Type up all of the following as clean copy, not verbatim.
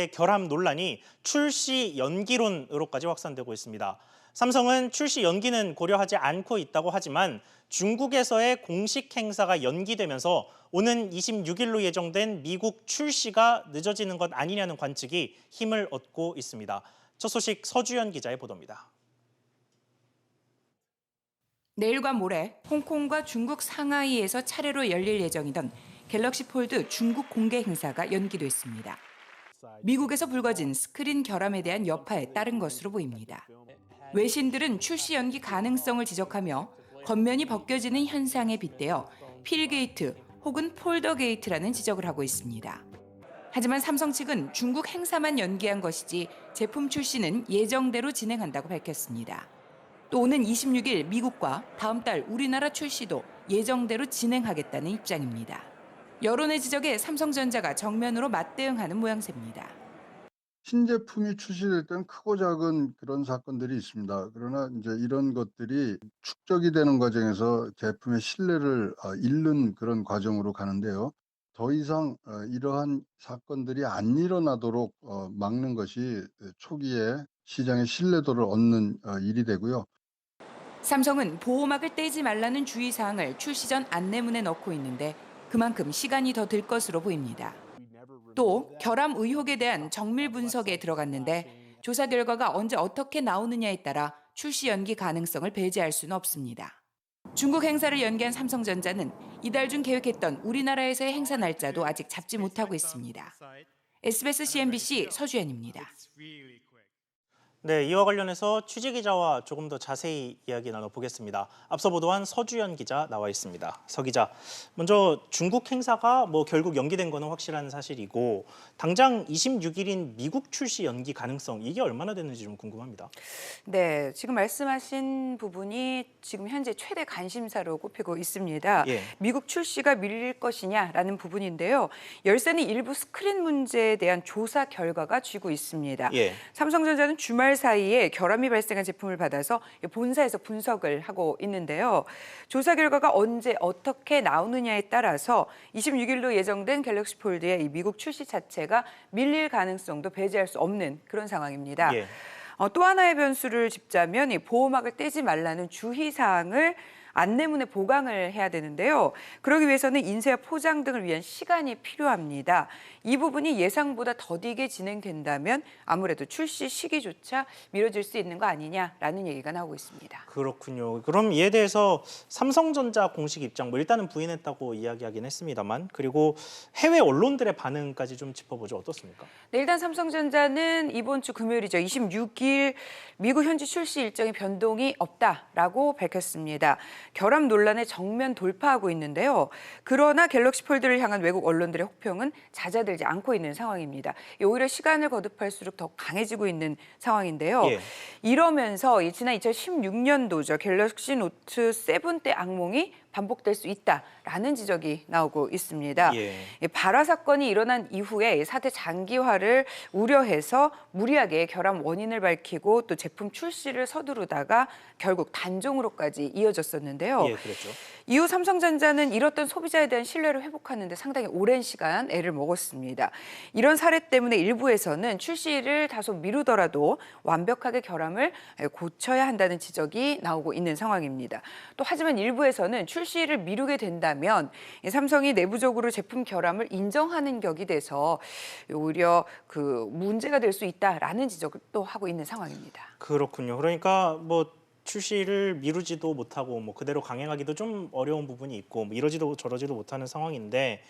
결함 논란이 출시 연기론으로까지 확산되고 있습니다. 삼성은 출시 연기는 고려하지 않고 있다고 하지만 중국에서의 공식 행사가 연기되면서 오는 26일로 예정된 미국 출시가 늦어지는 것 아니냐는 관측이 힘을 얻고 있습니다. 첫 소식 서주연 기자의 보도입니다. 내일과 모레 홍콩과 중국 상하이에서 차례로 열릴 예정이던 갤럭시 폴드 중국 공개 행사가 연기됐습니다. 미국에서 불거진 스크린 결함에 대한 여파에 따른 것으로 보입니다. 외신들은 출시 연기 가능성을 지적하며 겉면이 벗겨지는 현상에 빗대어 필게이트 혹은 폴더 게이트라는 지적을 하고 있습니다. 하지만 삼성 측은 중국 행사만 연기한 것이지 제품 출시는 예정대로 진행한다고 밝혔습니다. 또 오는 26일 미국과 다음 달 우리나라 출시도 예정대로 진행하겠다는 입장입니다. 여론의 지적에 삼성전자가 정면으로 맞대응하는 모양새입니다. 신제품이 출시될 때는 크고 작은 그런 사건들이 있습니다. 그러나 이제 이런 것들이 축적이 되는 과정에서 제품의 신뢰를 잃는 그런 과정으로 가는데요. 더 이상 이러한 사건들이 안 일어나도록 막는 것이 초기에 시장의 신뢰도를 얻는 일이 되고요. 삼성은 보호막을 떼지 말라는 주의사항을 출시 전 안내문에 넣고 있는데 그만큼 시간이 더 들 것으로 보입니다. 또 결함 의혹에 대한 정밀 분석에 들어갔는데 조사 결과가 언제 어떻게 나오느냐에 따라 출시 연기 가능성을 배제할 수는 없습니다. 중국 행사를 연기한 삼성전자는 이달 중 계획했던 우리나라에서의 행사 날짜도 아직 잡지 못하고 있습니다. SBS CNBC 서주연입니다. 네, 이와 관련해서 취재 기자와 조금 더 자세히 이야기 나눠보겠습니다. 앞서 보도한 서주연 기자 나와 있습니다. 서 기자, 먼저 중국 행사가 결국 연기된 거는 확실한 사실이고 당장 26일인 미국 출시 연기 가능성 이게 얼마나 되는지 좀 궁금합니다. 네, 지금 말씀하신 부분이 지금 현재 최대 관심사로 꼽히고 있습니다. 예. 미국 출시가 밀릴 것이냐라는 부분인데요. 열세는 일부 스크린 문제에 대한 조사 결과가 쥐고 있습니다. 예. 삼성전자는 주말 사이에 결함이 발생한 제품을 받아서 본사에서 분석을 하고 있는데요. 조사 결과가 언제 어떻게 나오느냐에 따라서 26일로 예정된 갤럭시 폴드의 이 미국 출시 자체가 밀릴 가능성도 배제할 수 없는 그런 상황입니다. 예. 또 하나의 변수를 짚자면 이 보호막을 떼지 말라는 주의사항을 안내문에 보강을 해야 되는데요. 그러기 위해서는 인쇄와 포장 등을 위한 시간이 필요합니다. 이 부분이 예상보다 더디게 진행된다면 아무래도 출시 시기조차 미뤄질 수 있는 거 아니냐라는 얘기가 나오고 있습니다. 그렇군요. 그럼 이에 대해서 삼성전자 공식 입장, 일단은 부인했다고 이야기하긴 했습니다만, 그리고 해외 언론들의 반응까지 좀 짚어보죠. 어떻습니까? 네, 일단 삼성전자는 이번 주 금요일이죠. 26일 미국 현지 출시 일정에 변동이 없다라고 밝혔습니다. 결함 논란에 정면 돌파하고 있는데요. 그러나 갤럭시 폴드를 향한 외국 언론들의 혹평은 낮아들지 않고 있는 상황입니다. 오히려 시간을 거듭할수록 더 강해지고 있는 상황인데요. 예. 이러면서 지난 2016년도죠. 갤럭시 노트 7 때 악몽이 반복될 수 있다라는 지적이 나오고 있습니다. 예. 발화 사건이 일어난 이후에 사태 장기화를 우려해서 무리하게 결함 원인을 밝히고 또 제품 출시를 서두르다가 결국 단종으로까지 이어졌었는데요. 예, 그랬죠. 이후 삼성전자는 잃었던 소비자에 대한 신뢰를 회복하는 데 상당히 오랜 시간 애를 먹었습니다. 이런 사례 때문에 일부에서는 출시를 다소 미루더라도 완벽하게 결함을 고쳐야 한다는 지적이 나오고 있는 상황입니다. 또 하지만 일부에서는 출시를 미루게 된다면 삼성이 내부적으로 제품 결함을 인정하는 격이 돼서 오히려 문제가 될 수 있다라는 지적을 또 하고 있는 상황입니다. 그렇군요. 그러니까 출시를 미루지도 못하고 그대로 강행하기도 좀 어려운 부분이 있고 이러지도 저러지도 못하는 상황인데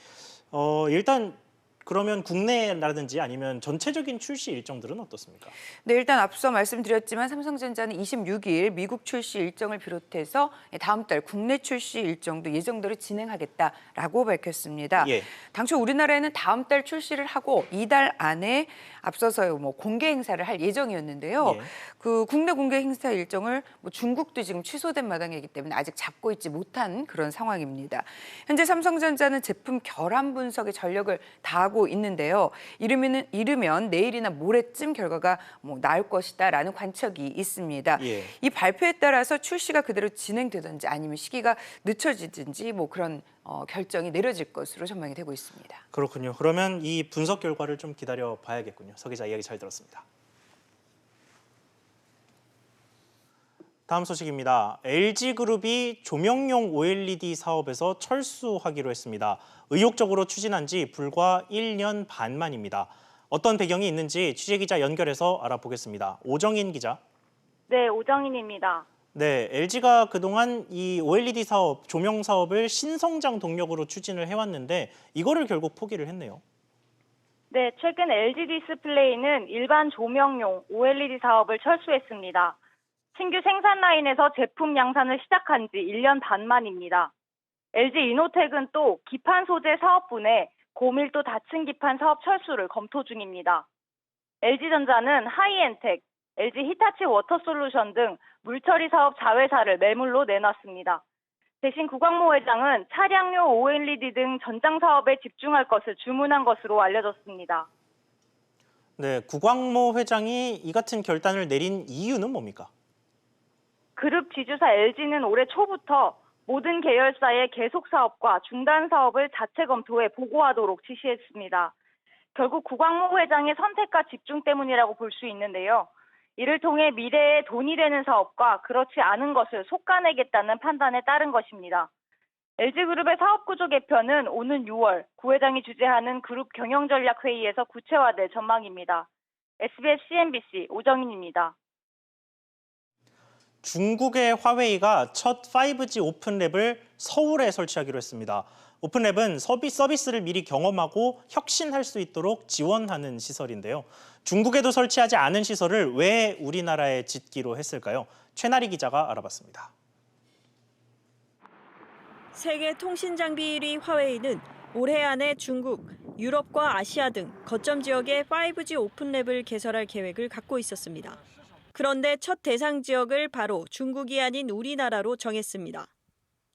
일단 그러면 국내라든지 아니면 전체적인 출시 일정들은 어떻습니까? 네, 일단 앞서 말씀드렸지만 삼성전자는 26일 미국 출시 일정을 비롯해서 다음 달 국내 출시 일정도 예정대로 진행하겠다라고 밝혔습니다. 예. 당초 우리나라에는 다음 달 출시를 하고 이달 안에 앞서서 공개 행사를 할 예정이었는데요. 예. 그 국내 공개 행사 일정을 중국도 지금 취소된 마당이기 때문에 아직 잡고 있지 못한 그런 상황입니다. 현재 삼성전자는 제품 결함 분석에 전력을 다하고 예상하고 있는데요. 이르면 내일이나 모레쯤 결과가 나올 것이다라는 관측이 있습니다. 예. 이 발표에 따라서 출시가 그대로 진행되든지 아니면 시기가 늦춰지든지 그런 결정이 내려질 것으로 전망이 되고 있습니다. 그렇군요. 그러면 이 분석 결과를 좀 기다려 봐야겠군요. 서 기자 이야기 잘 들었습니다. 다음 소식입니다. LG그룹이 조명용 OLED 사업에서 철수하기로 했습니다. 의욕적으로 추진한 지 불과 1년 반 만입니다. 어떤 배경이 있는지 취재기자 연결해서 알아보겠습니다. 오정인 기자. 네, 오정인입니다. 네, LG가 그동안 이 OLED 사업, 조명 사업을 신성장 동력으로 추진을 해왔는데 이거를 결국 포기를 했네요. 네, 최근 LG 디스플레이는 일반 조명용 OLED 사업을 철수했습니다. 신규 생산 라인에서 제품 양산을 시작한 지 1년 반 만입니다. LG 이노텍은 또 기판 소재 사업분의 고밀도 다층 기판 사업 철수를 검토 중입니다. LG전자는 하이엔텍, LG 히타치 워터솔루션 등 물처리 사업 자회사를 매물로 내놨습니다. 대신 구광모 회장은 차량용 OLED 등 전장 사업에 집중할 것을 주문한 것으로 알려졌습니다. 네, 구광모 회장이 이 같은 결단을 내린 이유는 뭡니까? 그룹 지주사 LG는 올해 초부터 모든 계열사의 계속 사업과 중단 사업을 자체 검토해 보고하도록 지시했습니다. 결국 구광모 회장의 선택과 집중 때문이라고 볼 수 있는데요. 이를 통해 미래에 돈이 되는 사업과 그렇지 않은 것을 솎아내겠다는 판단에 따른 것입니다. LG그룹의 사업구조 개편은 오는 6월 구 회장이 주재하는 그룹 경영전략회의에서 구체화될 전망입니다. SBS CNBC 오정인입니다. 중국의 화웨이가 첫 5G 오픈랩을 서울에 설치하기로 했습니다. 오픈랩은 서비스를 미리 경험하고 혁신할 수 있도록 지원하는 시설인데요. 중국에도 설치하지 않은 시설을 왜 우리나라에 짓기로 했을까요? 최나리 기자가 알아봤습니다. 세계 통신 장비 1위 화웨이는 올해 안에 중국, 유럽과 아시아 등 거점 지역에 5G 오픈랩을 개설할 계획을 갖고 있었습니다. 그런데 첫 대상 지역을 바로 중국이 아닌 우리나라로 정했습니다.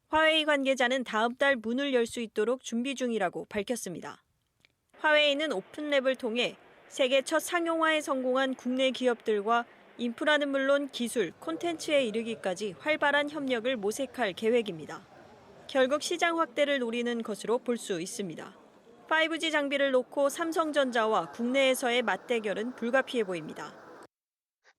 화웨이 관계자는 다음 달 문을 열 수 있도록 준비 중이라고 밝혔습니다. 화웨이는 오픈랩을 통해 세계 첫 상용화에 성공한 국내 기업들과 인프라는 물론 기술, 콘텐츠에 이르기까지 활발한 협력을 모색할 계획입니다. 결국 시장 확대를 노리는 것으로 볼 수 있습니다. 5G 장비를 놓고 삼성전자와 국내에서의 맞대결은 불가피해 보입니다.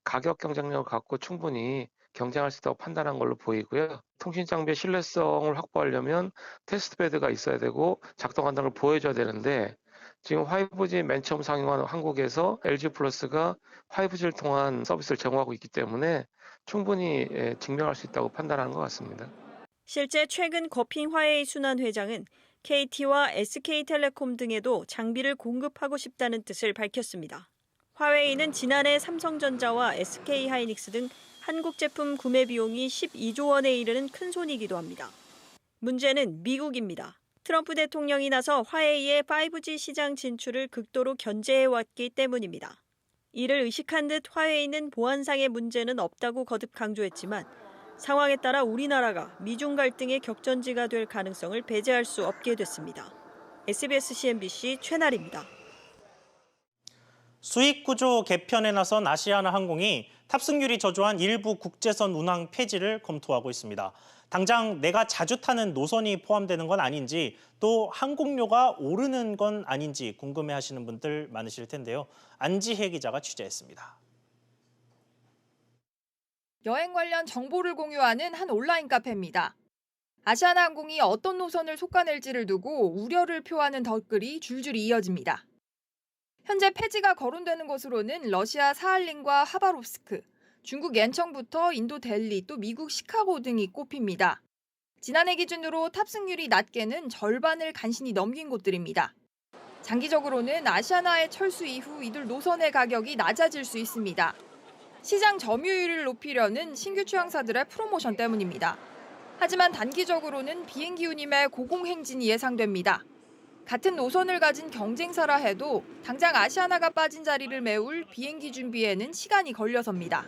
가격 경쟁력을 갖고 충분히 경쟁할 수 있다고 판단한 걸로 보이고요. 통신 장비의 신뢰성을 확보하려면 테스트베드가 있어야 되고 작동한다는 걸 보여줘야 되는데 지금 5G 맨 처음 상용한 한국에서 LG 플러스가 5G를 통한 서비스를 제공하고 있기 때문에 충분히 증명할 수 있다고 판단하는 것 같습니다. 실제 최근 거핑 화웨이 순환 회장은 KT와 SK텔레콤 등에도 장비를 공급하고 싶다는 뜻을 밝혔습니다. 화웨이는 지난해 삼성전자와 SK하이닉스 등 한국 제품 구매 비용이 12조 원에 이르는 큰손이기도 합니다. 문제는 미국입니다. 트럼프 대통령이 나서 화웨이의 5G 시장 진출을 극도로 견제해왔기 때문입니다. 이를 의식한 듯 화웨이는 보안상의 문제는 없다고 거듭 강조했지만 상황에 따라 우리나라가 미중 갈등의 격전지가 될 가능성을 배제할 수 없게 됐습니다. SBS CNBC 최나리입니다. 수익 구조 개편에 나선 아시아나항공이 탑승률이 저조한 일부 국제선 운항 폐지를 검토하고 있습니다. 당장 내가 자주 타는 노선이 포함되는 건 아닌지 또 항공료가 오르는 건 아닌지 궁금해하시는 분들 많으실 텐데요. 안지혜 기자가 취재했습니다. 여행 관련 정보를 공유하는 한 온라인 카페입니다. 아시아나항공이 어떤 노선을 솎아낼지를 두고 우려를 표하는 댓글이 줄줄이 이어집니다. 현재 폐지가 거론되는 곳으로는 러시아 사할린과 하바롭스크, 중국 옌청부터 인도 델리 또 미국 시카고 등이 꼽힙니다. 지난해 기준으로 탑승률이 낮게는 절반을 간신히 넘긴 곳들입니다. 장기적으로는 아시아나의 철수 이후 이들 노선의 가격이 낮아질 수 있습니다. 시장 점유율을 높이려는 신규 취항사들의 프로모션 때문입니다. 하지만 단기적으로는 비행기 운임의 고공행진이 예상됩니다. 같은 노선을 가진 경쟁사라 해도 당장 아시아나가 빠진 자리를 메울 비행기 준비에는 시간이 걸려섭니다.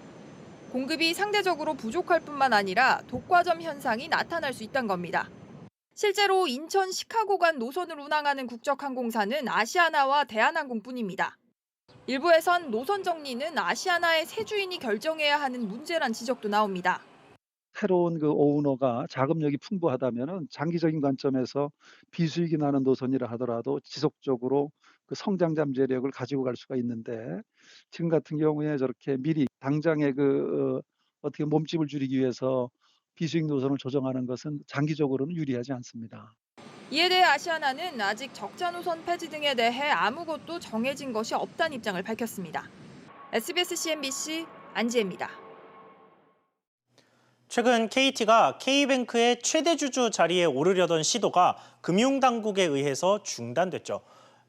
공급이 상대적으로 부족할 뿐만 아니라 독과점 현상이 나타날 수 있다는 겁니다. 실제로 인천 시카고 간 노선을 운항하는 국적항공사는 아시아나와 대한항공뿐입니다. 일부에선 노선 정리는 아시아나의 새 주인이 결정해야 하는 문제란 지적도 나옵니다. 새로운 그 오너가 자금력이 풍부하다면은 장기적인 관점에서 비수익이 나는 노선이라 하더라도 지속적으로 그 성장 잠재력을 가지고 갈 수가 있는데 지금 같은 경우에 저렇게 미리 당장의 어떻게 몸집을 줄이기 위해서 비수익 노선을 조정하는 것은 장기적으로는 유리하지 않습니다. 이에 대해 아시아나는 아직 적자 노선 폐지 등에 대해 아무것도 정해진 것이 없다는 입장을 밝혔습니다. SBS CNBC 안지혜입니다. 최근 KT가 K뱅크의 최대 주주 자리에 오르려던 시도가 금융당국에 의해서 중단됐죠.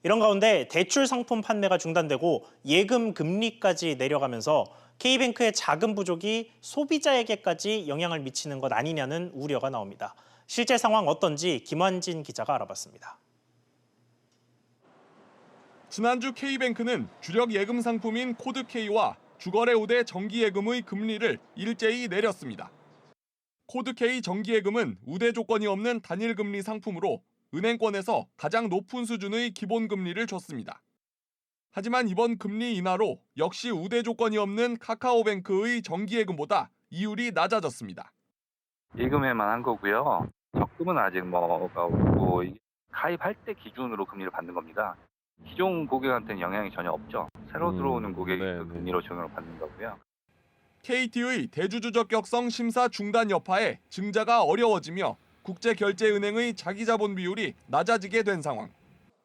이런 가운데 대출 상품 판매가 중단되고 예금 금리까지 내려가면서 K뱅크의 자금 부족이 소비자에게까지 영향을 미치는 것 아니냐는 우려가 나옵니다. 실제 상황 어떤지 김환진 기자가 알아봤습니다. 지난주 K뱅크는 주력 예금 상품인 코드K와 주거래 우대 정기예금의 금리를 일제히 내렸습니다. 코드K 정기예금은 우대 조건이 없는 단일금리 상품으로 은행권에서 가장 높은 수준의 기본금리를 줬습니다. 하지만 이번 금리 인하로 역시 우대 조건이 없는 카카오뱅크의 정기예금보다 이율이 낮아졌습니다. 예금에만 한 거고요. 적금은 아직 뭐가 없고 가입할 때 기준으로 금리를 받는 겁니다. 기존 고객한테는 영향이 전혀 없죠. 새로 들어오는 고객이 그 금리로 적용을 받는 거고요. KT의 대주주 적격성 심사 중단 여파에 증자가 어려워지며 국제결제은행의 자기자본 비율이 낮아지게 된 상황.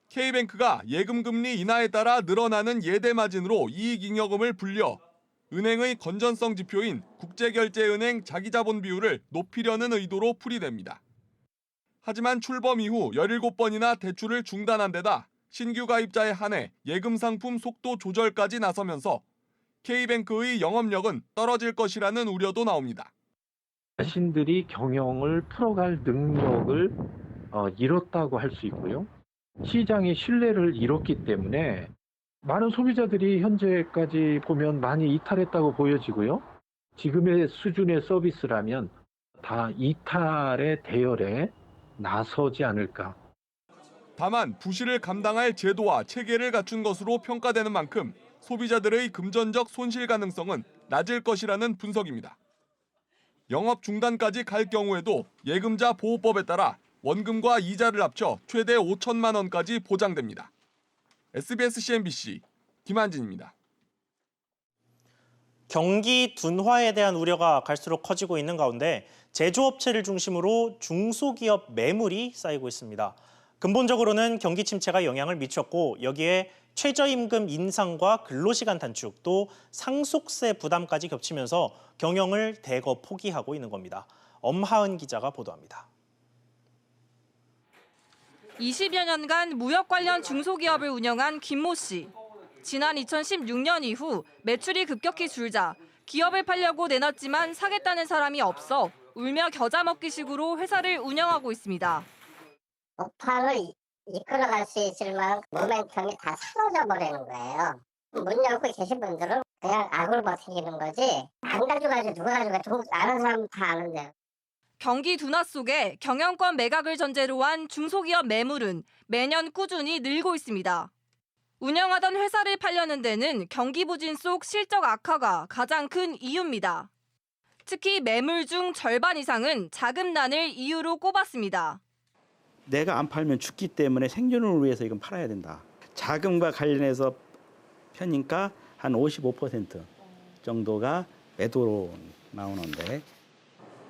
K뱅크가 예금 금리 인하에 따라 늘어나는 예대 마진으로 이익잉여금을 불려 은행의 건전성 지표인 국제결제은행 자기자본 비율을 높이려는 의도로 풀이됩니다. 하지만 출범 이후 17번이나 대출을 중단한 데다 신규 가입자에 한해 예금 상품 속도 조절까지 나서면서 K뱅크의 영업력은 떨어질 것이라는 우려도 나옵니다. 자신들이 경영을 풀어갈 능력을 잃었다고 할 수 있고요. 시장의 신뢰를 잃었기 때문에 많은 소비자들이 현재까지 보면 많이 이탈했다고 보여지고요. 지금의 수준의 서비스라면 다 이탈의 대열에 나서지 않을까. 다만 부실을 감당할 제도와 체계를 갖춘 것으로 평가되는 만큼 소비자들의 금전적 손실 가능성은 낮을 것이라는 분석입니다. 영업 중단까지 갈 경우에도 예금자 보호법에 따라 원금과 이자를 합쳐 최대 5천만 원까지 보장됩니다. SBS CNBC 김한진입니다. 경기 둔화에 대한 우려가 갈수록 커지고 있는 가운데 제조업체를 중심으로 중소기업 매물이 쌓이고 있습니다. 근본적으로는 경기 침체가 영향을 미쳤고 여기에 최저임금 인상과 근로시간 단축, 또 상속세 부담까지 겹치면서 경영을 대거 포기하고 있는 겁니다. 엄하은 기자가 보도합니다. 20여 년간 무역 관련 중소기업을 운영한 김모 씨. 지난 2016년 이후 매출이 급격히 줄자 기업을 팔려고 내놨지만 사겠다는 사람이 없어 울며 겨자 먹기식으로 회사를 운영하고 있습니다. 업황을 이끌어갈 수 있을 만한 모멘텀이 다 사라져 버리는 거예요. 문 열고 계신 분들은 그냥 악을 버티는 거지 안 가져가지 누가 가져가 아는 사람은 다 아는데. 경기 둔화 속에 경영권 매각을 전제로 한 중소기업 매물은 매년 꾸준히 늘고 있습니다. 운영하던 회사를 팔려는 데는 경기 부진 속 실적 악화가 가장 큰 이유입니다. 특히 매물 중 절반 이상은 자금난을 이유로 꼽았습니다. 내가 안 팔면 죽기 때문에 생존을 위해서 이건 팔아야 된다. 자금과 관련해서 편니까 한 55% 정도가 매도로 나오는데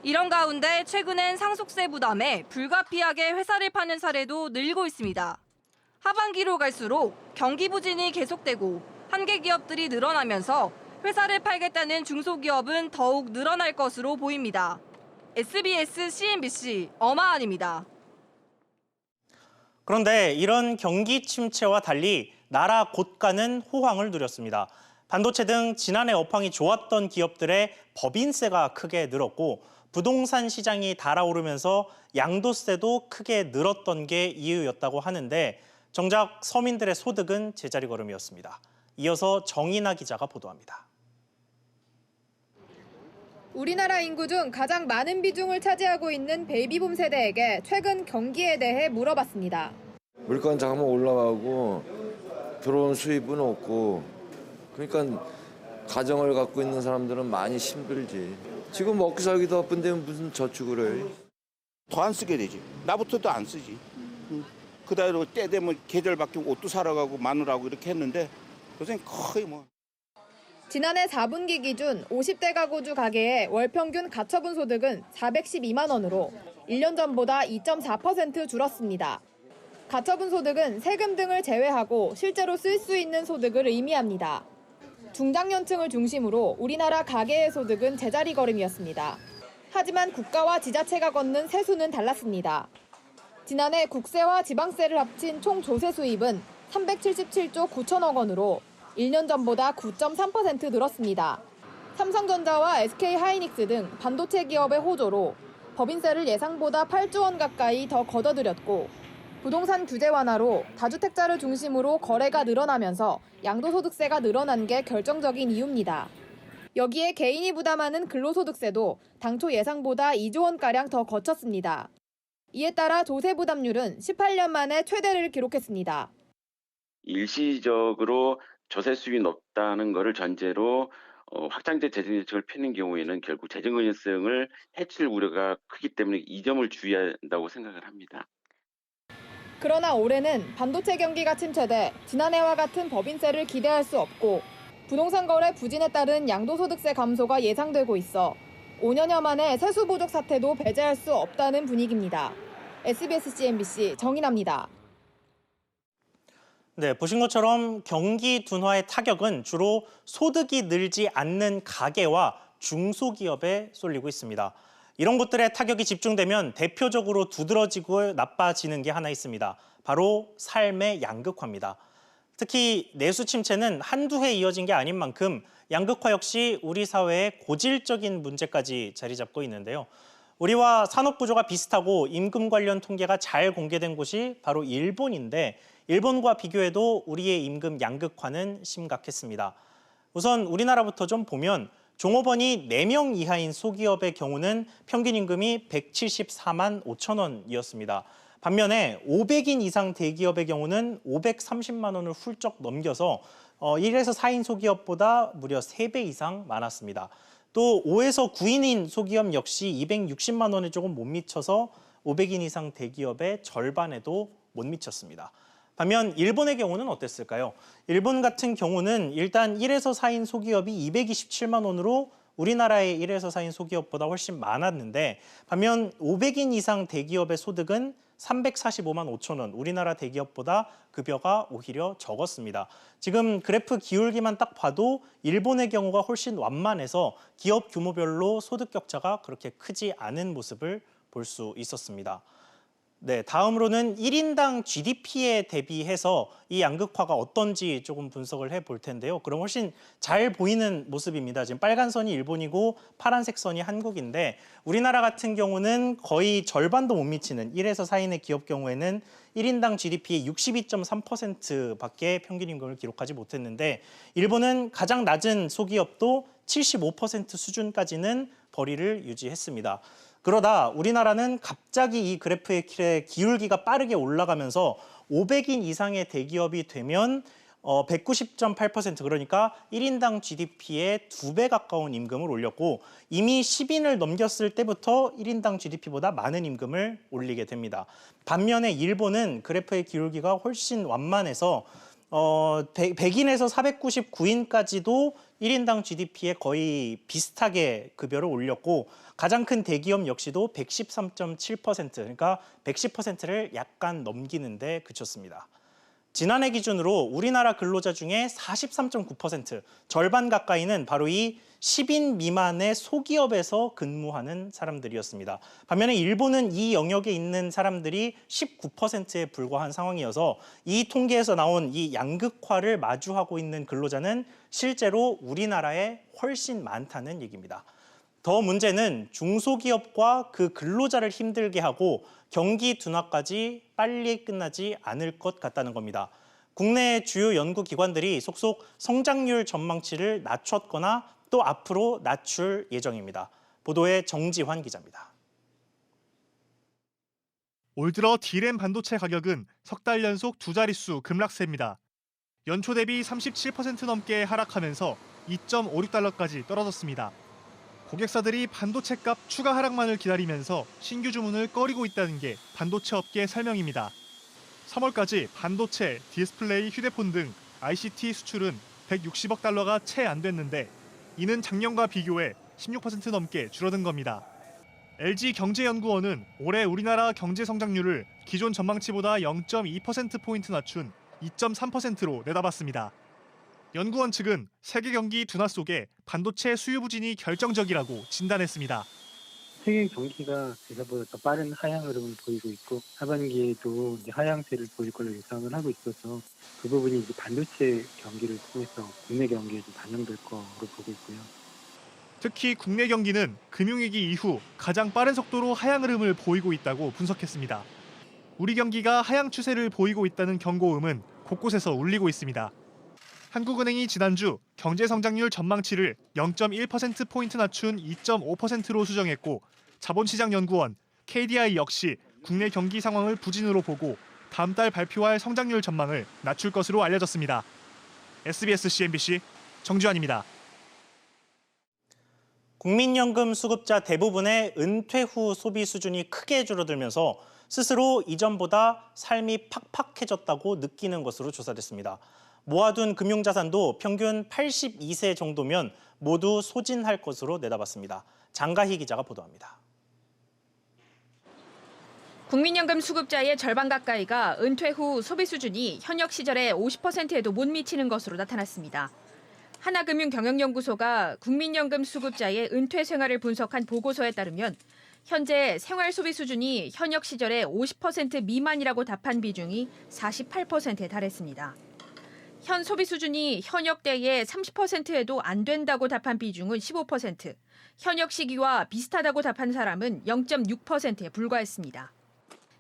이런 가운데 최근엔 상속세 부담에 불가피하게 회사를 파는 사례도 늘고 있습니다. 하반기로 갈수록 경기 부진이 계속되고 한계 기업들이 늘어나면서 회사를 팔겠다는 중소기업은 더욱 늘어날 것으로 보입니다. SBS CNBC 엄하은입니다. 그런데 이런 경기 침체와 달리 나라 곳간은 호황을 누렸습니다. 반도체 등 지난해 업황이 좋았던 기업들의 법인세가 크게 늘었고 부동산 시장이 달아오르면서 양도세도 크게 늘었던 게 이유였다고 하는데 정작 서민들의 소득은 제자리 걸음이었습니다. 이어서 정인아 기자가 보도합니다. 우리나라 인구 중 가장 많은 비중을 차지하고 있는 베이비붐 세대에게 최근 경기에 대해 물어봤습니다. 물가 자금은 올라가고 들어온 수입은 없고 그러니까 가정을 갖고 있는 사람들은 많이 힘들지. 지금 먹기 살기도 바쁜데 무슨 저축을 해. 더 안 쓰게 되지. 나부터도 안 쓰지. 그대로 때 되면 계절 바뀌고 옷도 사러 가고 마누라고 이렇게 했는데 요새 거의 뭐. 지난해 4분기 기준 50대 가구주 가계의 월 평균 가처분 소득은 412만 원으로 1년 전보다 2.4% 줄었습니다. 가처분 소득은 세금 등을 제외하고 실제로 쓸 수 있는 소득을 의미합니다. 중장년층을 중심으로 우리나라 가계의 소득은 제자리 걸음이었습니다. 하지만 국가와 지자체가 걷는 세수는 달랐습니다. 지난해 국세와 지방세를 합친 총 조세 수입은 377조 9천억 원으로 1년 전보다 9.3% 늘었습니다. 삼성전자와 SK하이닉스 등 반도체 기업의 호조로 법인세를 예상보다 8조 원 가까이 더 걷어들였고 부동산 규제 완화로 다주택자를 중심으로 거래가 늘어나면서 양도소득세가 늘어난 게 결정적인 이유입니다. 여기에 개인이 부담하는 근로소득세도 당초 예상보다 2조 원가량 더 거쳤습니다. 이에 따라 조세 부담률은 18년 만에 최대를 기록했습니다. 일시적으로 조세 수입이 높다는 것을 전제로 확장된 재정정책을 펴는 경우에는 결국 재정 건전성을 해칠 우려가 크기 때문에 이 점을 주의한다고 생각을 합니다. 그러나 올해는 반도체 경기가 침체돼 지난해와 같은 법인세를 기대할 수 없고 부동산 거래 부진에 따른 양도소득세 감소가 예상되고 있어 5년여 만에 세수 부족 사태도 배제할 수 없다는 분위기입니다. SBS CNBC 정인아입니다. 네, 보신 것처럼 경기 둔화의 타격은 주로 소득이 늘지 않는 가계와 중소기업에 쏠리고 있습니다. 이런 곳들의 타격이 집중되면 대표적으로 두드러지고 나빠지는 게 하나 있습니다. 바로 삶의 양극화입니다. 특히 내수 침체는 한두 해 이어진 게 아닌 만큼 양극화 역시 우리 사회의 고질적인 문제까지 자리 잡고 있는데요. 우리와 산업 구조가 비슷하고 임금 관련 통계가 잘 공개된 곳이 바로 일본인데 일본과 비교해도 우리의 임금 양극화는 심각했습니다. 우선 우리나라부터 좀 보면 종업원이 4명 이하인 소기업의 경우는 평균 임금이 174만 5천 원이었습니다. 반면에 500인 이상 대기업의 경우는 530만 원을 훌쩍 넘겨서 1에서 4인 소기업보다 무려 3배 이상 많았습니다. 또 5에서 9인인 소기업 역시 260만 원에 조금 못 미쳐서 500인 이상 대기업의 절반에도 못 미쳤습니다. 반면 일본의 경우는 어땠을까요? 일본 같은 경우는 일단 1에서 4인 소기업이 227만 원으로 우리나라의 1에서 4인 소기업보다 훨씬 많았는데 반면 500인 이상 대기업의 소득은 345만 5천 원, 우리나라 대기업보다 급여가 오히려 적었습니다. 지금 그래프 기울기만 딱 봐도 일본의 경우가 훨씬 완만해서 기업 규모별로 소득 격차가 그렇게 크지 않은 모습을 볼 수 있었습니다. 네, 다음으로는 1인당 GDP에 대비해서 이 양극화가 어떤지 조금 분석을 해볼 텐데요. 그럼 훨씬 잘 보이는 모습입니다. 지금 빨간 선이 일본이고 파란색 선이 한국인데 우리나라 같은 경우는 거의 절반도 못 미치는 1에서 4인의 기업 경우에는 1인당 GDP의 62.3%밖에 평균 임금을 기록하지 못했는데 일본은 가장 낮은 소기업도 75% 수준까지는 벌이를 유지했습니다. 그러다 우리나라는 갑자기 이 그래프의 기울기가 빠르게 올라가면서 500인 이상의 대기업이 되면 190.8% 그러니까 1인당 GDP의 2배 가까운 임금을 올렸고 이미 10인을 넘겼을 때부터 1인당 GDP보다 많은 임금을 올리게 됩니다. 반면에 일본은 그래프의 기울기가 훨씬 완만해서 100인에서 499인까지도 1인당 GDP에 거의 비슷하게 급여를 올렸고 가장 큰 대기업 역시도 113.7% 그러니까 110%를 약간 넘기는데 그쳤습니다. 지난해 기준으로 우리나라 근로자 중에 43.9% 절반 가까이는 바로 이 10인 미만의 소기업에서 근무하는 사람들이었습니다. 반면에 일본은 이 영역에 있는 사람들이 19%에 불과한 상황이어서 이 통계에서 나온 이 양극화를 마주하고 있는 근로자는 실제로 우리나라에 훨씬 많다는 얘기입니다. 더 문제는 중소기업과 그 근로자를 힘들게 하고 경기 둔화까지 빨리 끝나지 않을 것 같다는 겁니다. 국내 주요 연구기관들이 속속 성장률 전망치를 낮췄거나 또 앞으로 낮출 예정입니다. 보도에 정지환 기자입니다. 올 들어 D램 반도체 가격은 석 달 연속 두 자릿수 급락세입니다. 연초 대비 37% 넘게 하락하면서 2.56달러까지 떨어졌습니다. 고객사들이 반도체 값 추가 하락만을 기다리면서 신규 주문을 꺼리고 있다는 게 반도체 업계 설명입니다. 3월까지 반도체, 디스플레이, 휴대폰 등 ICT 수출은 160억 달러가 채 안 됐는데 이는 작년과 비교해 16% 넘게 줄어든 겁니다. LG경제연구원은 올해 우리나라 경제 성장률을 기존 전망치보다 0.2%포인트 낮춘 2.3%로 내다봤습니다. 연구원 측은 세계 경기 둔화 속에 반도체 수요 부진이 결정적이라고 진단했습니다. 세계 경기가 예상보다 더 빠른 하향 흐름을 보이고 있고 하반기에도 이제 하향세를 보일 걸로 예상을 하고 있어서 그 부분이 이제 반도체 경기를 통해서 국내 경기에 좀 반영될 거로 보고 있고요. 특히 국내 경기는 금융위기 이후 가장 빠른 속도로 하향 흐름을 보이고 있다고 분석했습니다. 우리 경기가 하향 추세를 보이고 있다는 경고음은 곳곳에서 울리고 있습니다. 한국은행이 지난주 경제 성장률 전망치를 0.1%포인트 낮춘 2.5%로 수정했고 자본시장연구원, KDI 역시 국내 경기 상황을 부진으로 보고 다음 달 발표할 성장률 전망을 낮출 것으로 알려졌습니다. SBS CNBC 정주환입니다. 국민연금 수급자 대부분의 은퇴 후 소비 수준이 크게 줄어들면서 스스로 이전보다 삶이 팍팍해졌다고 느끼는 것으로 조사됐습니다. 모아둔 금융자산도 평균 82세 정도면 모두 소진할 것으로 내다봤습니다. 장가희 기자가 보도합니다. 국민연금 수급자의 절반 가까이가 은퇴 후 소비 수준이 현역 시절의 50%에도 못 미치는 것으로 나타났습니다. 하나금융경영연구소가 국민연금 수급자의 은퇴 생활을 분석한 보고서에 따르면 현재 생활 소비 수준이 현역 시절의 50% 미만이라고 답한 비중이 48%에 달했습니다. 현 소비 수준이 현역 때의 30%에도 안 된다고 답한 비중은 15%, 현역 시기와 비슷하다고 답한 사람은 0.6%에 불과했습니다.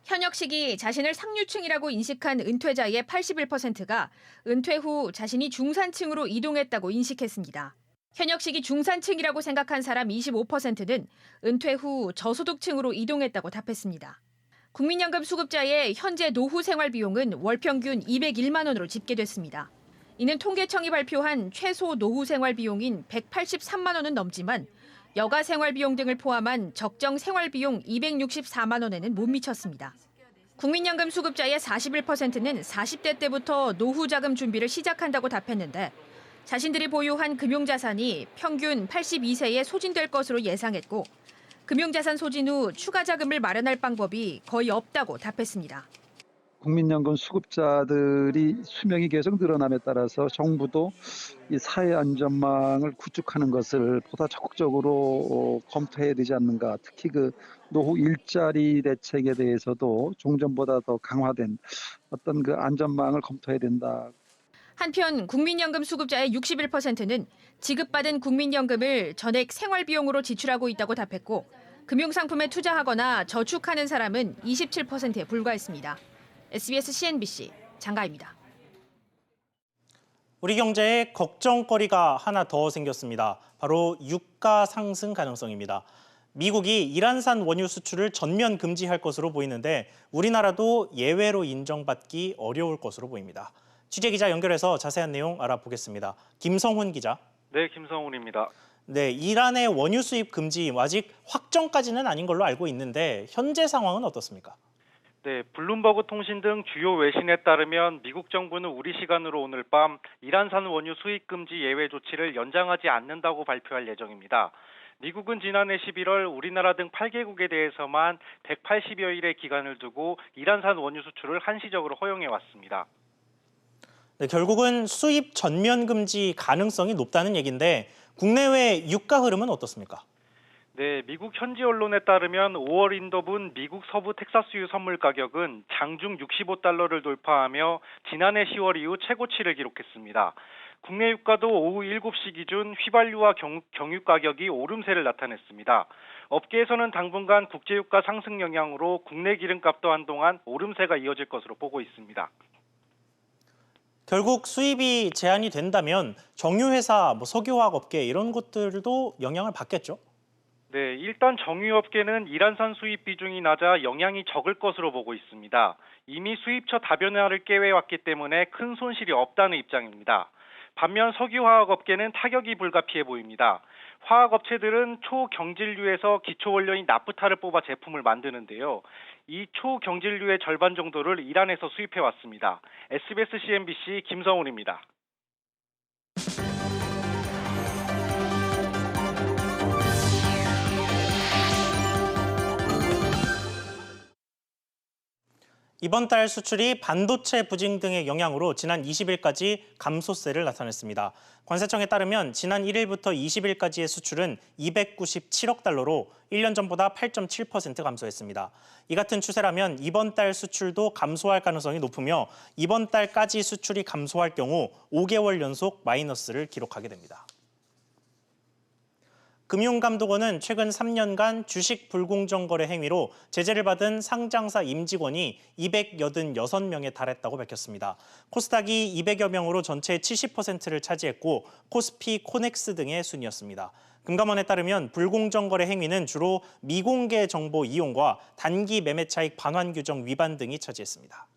현역 시기 자신을 상류층이라고 인식한 은퇴자의 81%가 은퇴 후 자신이 중산층으로 이동했다고 인식했습니다. 현역 시기 중산층이라고 생각한 사람 25%는 은퇴 후 저소득층으로 이동했다고 답했습니다. 국민연금 수급자의 현재 노후 생활 비용은 월 평균 201만 원으로 집계됐습니다. 이는 통계청이 발표한 최소 노후 생활 비용인 183만 원은 넘지만 여가 생활 비용 등을 포함한 적정 생활 비용 264만 원에는 못 미쳤습니다. 국민연금 수급자의 41%는 40대 때부터 노후 자금 준비를 시작한다고 답했는데 자신들이 보유한 금융자산이 평균 82세에 소진될 것으로 예상했고 금융자산 소진 후 추가 자금을 마련할 방법이 거의 없다고 답했습니다. 국민연금 수급자들이 수명이 계속 늘어남에 따라서 정부도 이 사회 안전망을 구축하는 것을 보다 적극적으로 검토해야 되지 않는가. 특히 그 노후 일자리 대책에 대해서도 종전보다 더 강화된 어떤 그 안전망을 검토해야 된다. 한편 국민연금 수급자의 61%는 지급받은 국민연금을 전액 생활비용으로 지출하고 있다고 답했고 금융상품에 투자하거나 저축하는 사람은 27%에 불과했습니다. SBS CNBC 장가입니다. 우리 경제에 걱정거리가 하나 더 생겼습니다. 바로 유가 상승 가능성입니다. 미국이 이란산 원유 수출을 전면 금지할 것으로 보이는데 우리나라도 예외로 인정받기 어려울 것으로 보입니다. 취재기자 연결해서 자세한 내용 알아보겠습니다. 김성훈 기자. 네, 김성훈입니다. 네, 이란의 원유 수입 금지 아직 확정까지는 아닌 걸로 알고 있는데 현재 상황은 어떻습니까? 네, 블룸버그 통신 등 주요 외신에 따르면 미국 정부는 우리 시간으로 오늘 밤 이란산 원유 수입 금지 예외 조치를 연장하지 않는다고 발표할 예정입니다. 미국은 지난해 11월 우리나라 등 8개국에 대해서만 180여일의 기간을 두고 이란산 원유 수출을 한시적으로 허용해 왔습니다. 네, 결국은 수입 전면 금지 가능성이 높다는 얘기인데 국내외 유가 흐름은 어떻습니까? 네, 미국 현지 언론에 따르면 5월 인도분 미국 서부 텍사스유 선물 가격은 장중 65달러를 돌파하며 지난해 10월 이후 최고치를 기록했습니다. 국내 유가도 오후 7시 기준 휘발유와 경유 가격이 오름세를 나타냈습니다. 업계에서는 당분간 국제유가 상승 영향으로 국내 기름값도 한동안 오름세가 이어질 것으로 보고 있습니다. 결국 수입이 제한이 된다면 정유회사, 석유화학 업계 이런 것들도 영향을 받겠죠? 네, 일단 정유업계는 이란산 수입 비중이 낮아 영향이 적을 것으로 보고 있습니다. 이미 수입처 다변화를 꾀해왔기 때문에 큰 손실이 없다는 입장입니다. 반면 석유화학업계는 타격이 불가피해 보입니다. 화학업체들은 초경질류에서 기초원료인 나프타를 뽑아 제품을 만드는데요. 이 초경질류의 절반 정도를 이란에서 수입해왔습니다. SBS CNBC 김성훈입니다. 이번 달 수출이 반도체 부진 등의 영향으로 지난 20일까지 감소세를 나타냈습니다. 관세청에 따르면 지난 1일부터 20일까지의 수출은 297억 달러로 1년 전보다 8.7% 감소했습니다. 이 같은 추세라면 이번 달 수출도 감소할 가능성이 높으며 이번 달까지 수출이 감소할 경우 5개월 연속 마이너스를 기록하게 됩니다. 금융감독원은 최근 3년간 주식 불공정 거래 행위로 제재를 받은 상장사 임직원이 286명에 달했다고 밝혔습니다. 코스닥이 200여 명으로 전체의 70%를 차지했고 코스피, 코넥스 등의 순이었습니다. 금감원에 따르면 불공정 거래 행위는 주로 미공개 정보 이용과 단기 매매 차익 반환 규정 위반 등이 차지했습니다.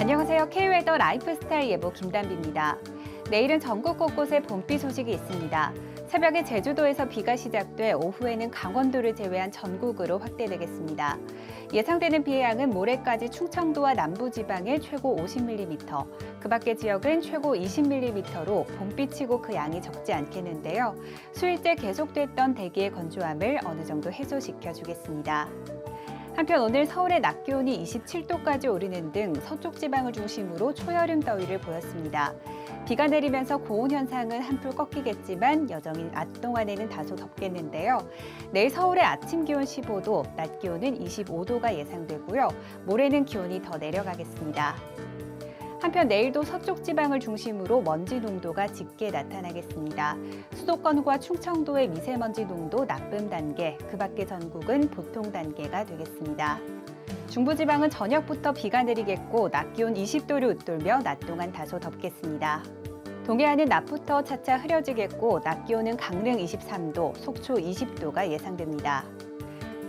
안녕하세요. K웨더 라이프스타일 예보 김단비입니다. 내일은 전국 곳곳에 봄비 소식이 있습니다. 새벽에 제주도에서 비가 시작돼 오후에는 강원도를 제외한 전국으로 확대되겠습니다. 예상되는 비의 양은 모레까지 충청도와 남부지방에 최고 50mm, 그 밖의 지역은 최고 20mm로 봄비치고 그 양이 적지 않겠는데요. 수일째 계속됐던 대기의 건조함을 어느 정도 해소시켜주겠습니다. 한편 오늘 서울의 낮 기온이 27도까지 오르는 등 서쪽 지방을 중심으로 초여름 더위를 보였습니다. 비가 내리면서 고온 현상은 한풀 꺾이겠지만 여전히 낮 동안에는 다소 덥겠는데요. 내일 서울의 아침 기온 15도, 낮 기온은 25도가 예상되고요. 모레는 기온이 더 내려가겠습니다. 한편 내일도 서쪽 지방을 중심으로 먼지 농도가 짙게 나타나겠습니다. 수도권과 충청도의 미세먼지 농도 나쁨 단계, 그 밖의 전국은 보통 단계가 되겠습니다. 중부지방은 저녁부터 비가 내리겠고 낮 기온 20도를 웃돌며 낮 동안 다소 덥겠습니다. 동해안은 낮부터 차차 흐려지겠고 낮 기온은 강릉 23도, 속초 20도가 예상됩니다.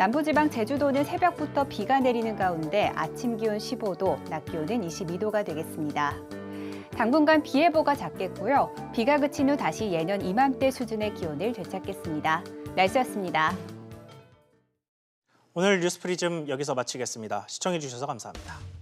남부지방 제주도는 새벽부터 비가 내리는 가운데 아침 기온 15도, 낮 기온은 22도가 되겠습니다. 당분간 비 예보가 작겠고요. 비가 그친 후 다시 예년 이맘때 수준의 기온을 되찾겠습니다. 날씨였습니다. 오늘 뉴스프리즘 여기서 마치겠습니다. 시청해주셔서 감사합니다.